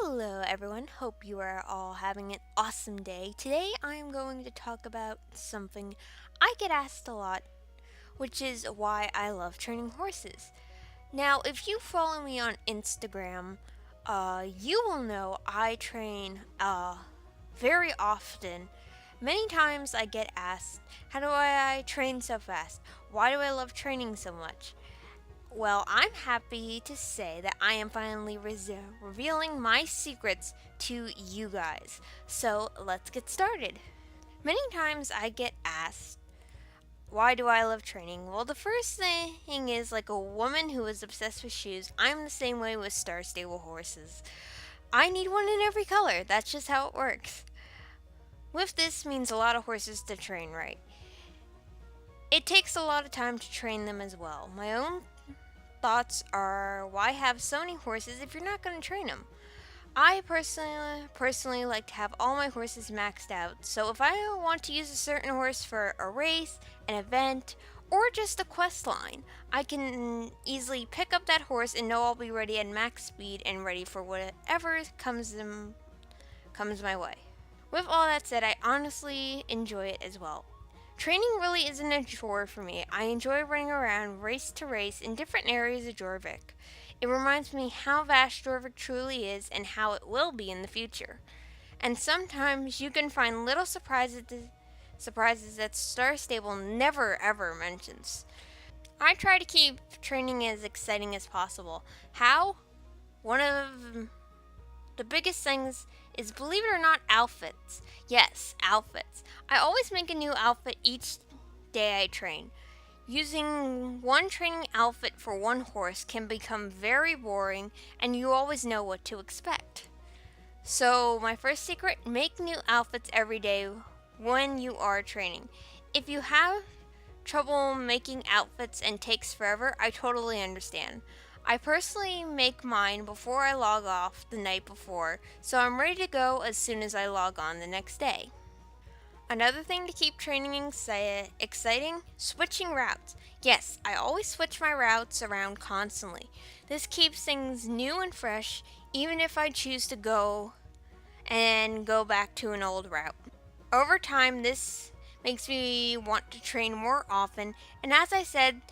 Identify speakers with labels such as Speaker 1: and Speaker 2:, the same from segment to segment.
Speaker 1: Hello, everyone. Hope you are all having an awesome day. Today, I am going to talk about something I get asked a lot, which is why I love training horses. Now, if you follow me on Instagram, you will know I train very often. Many times I get asked, how do I train so fast? Why do I love training so much? Well, I'm happy to say that I am finally revealing my secrets to you guys. So let's get started. Many times I get asked, why do I love training? Well, the first thing is like a woman who is obsessed with shoes. I'm the same way with Star Stable horses. I need one in every color. That's just how it works. With this means a lot of horses to train right. It takes a lot of time to train them as well. My own thoughts are why have so many horses if you're not going to train them? I personally like to have all my horses maxed out. So if I want to use a certain horse for a race, an event, or just a quest line, I can easily pick up that horse and know I'll be ready at max speed and ready for whatever comes my way. With all that said, I honestly enjoy it as well. Training really isn't a chore for me. I enjoy running around race to race in different areas of Jorvik. It reminds me how vast Jorvik truly is and how it will be in the future. And sometimes you can find little surprises that Star Stable never ever mentions. I try to keep training as exciting as possible. How? One of the biggest things is, believe it or not, outfits. Yes, outfits. I always make a new outfit each day I train. Using one training outfit for one horse can become very boring, and you always know what to expect. So, my first secret, make new outfits every day when you are training. If you have trouble making outfits and takes forever, I totally understand. I personally make mine before I log off the night before, so I'm ready to go as soon as I log on the next day. Another thing to keep training exciting, switching routes. Yes, I always switch my routes around constantly. This keeps things new and fresh, even if I choose to go back to an old route. Over time, this makes me want to train more often, and as I said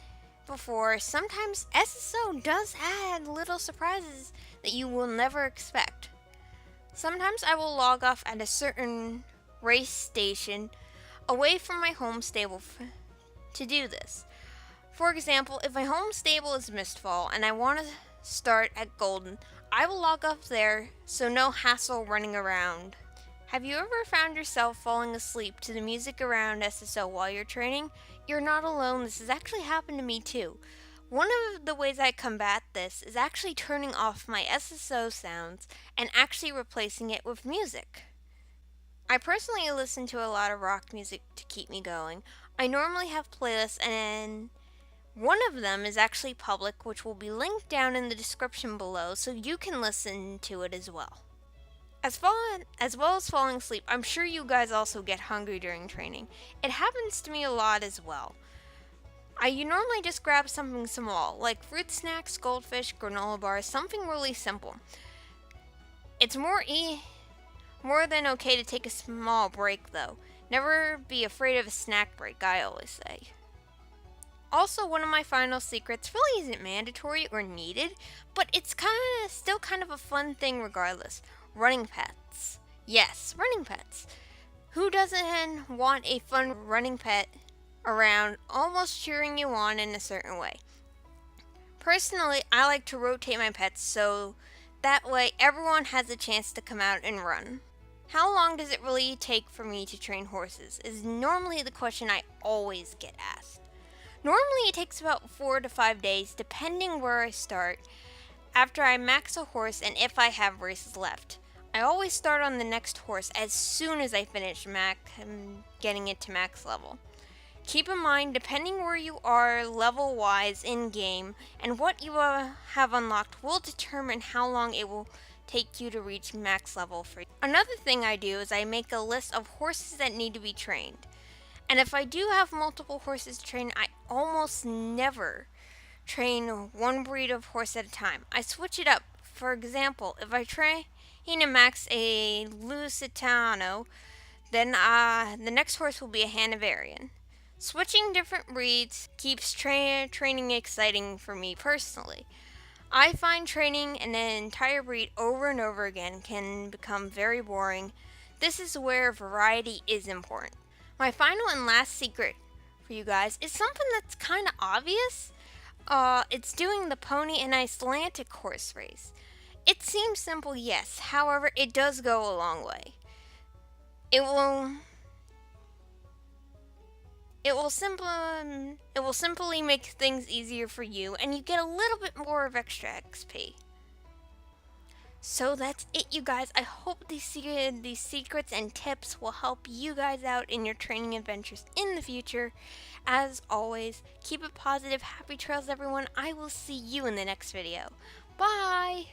Speaker 1: before, sometimes SSO does add little surprises that you will never expect. Sometimes I will log off at a certain race station away from my home stable to do this. For example, if my home stable is Mistfall and I want to start at Golden, I will log off there so no hassle running around. Have you ever found yourself falling asleep to the music around SSO while you're training? You're not alone. This has actually happened to me too. One of the ways I combat this is actually turning off my SSO sounds and actually replacing it with music. I personally listen to a lot of rock music to keep me going. I normally have playlists, and one of them is actually public, which will be linked down in the description below so you can listen to it as well. As well as falling asleep, I'm sure you guys also get hungry during training. It happens to me a lot as well. You normally just grab something small, like fruit snacks, goldfish, granola bars, something really simple. It's more than okay to take a small break though. Never be afraid of a snack break, I always say. Also, one of my final secrets really isn't mandatory or needed, but it's still kind of a fun thing regardless. Running pets. Yes, running pets. Who doesn't want a fun running pet around, almost cheering you on in a certain way? Personally, I like to rotate my pets so that way everyone has a chance to come out and run. How long does it really take for me to train horses is normally the question I always get asked. Normally it takes about 4 to 5 days depending where I start after I max a horse and if I have races left. I always start on the next horse as soon as I finish getting it to max level. Keep in mind, depending where you are level-wise in-game and what you have unlocked will determine how long it will take you to reach max level for you. Another thing I do is I make a list of horses that need to be trained. And if I do have multiple horses to train, I almost never train one breed of horse at a time. I switch it up. For example, if I train Max a Lusitano. Then the next horse will be a Hanoverian. Switching different breeds keeps training exciting for me personally. I find training an entire breed over and over again can become very boring. This is where variety is important. My final and last secret for you guys is something that's kind of obvious. It's doing the pony and Icelandic horse race. It seems simple, yes. However, it does go a long way. It will it will simply make things easier for you, and you get a little bit more of extra XP. So that's it, you guys. I hope these secrets and tips will help you guys out in your training adventures in the future. As always, keep it positive. Happy trails, everyone. I will see you in the next video. Bye!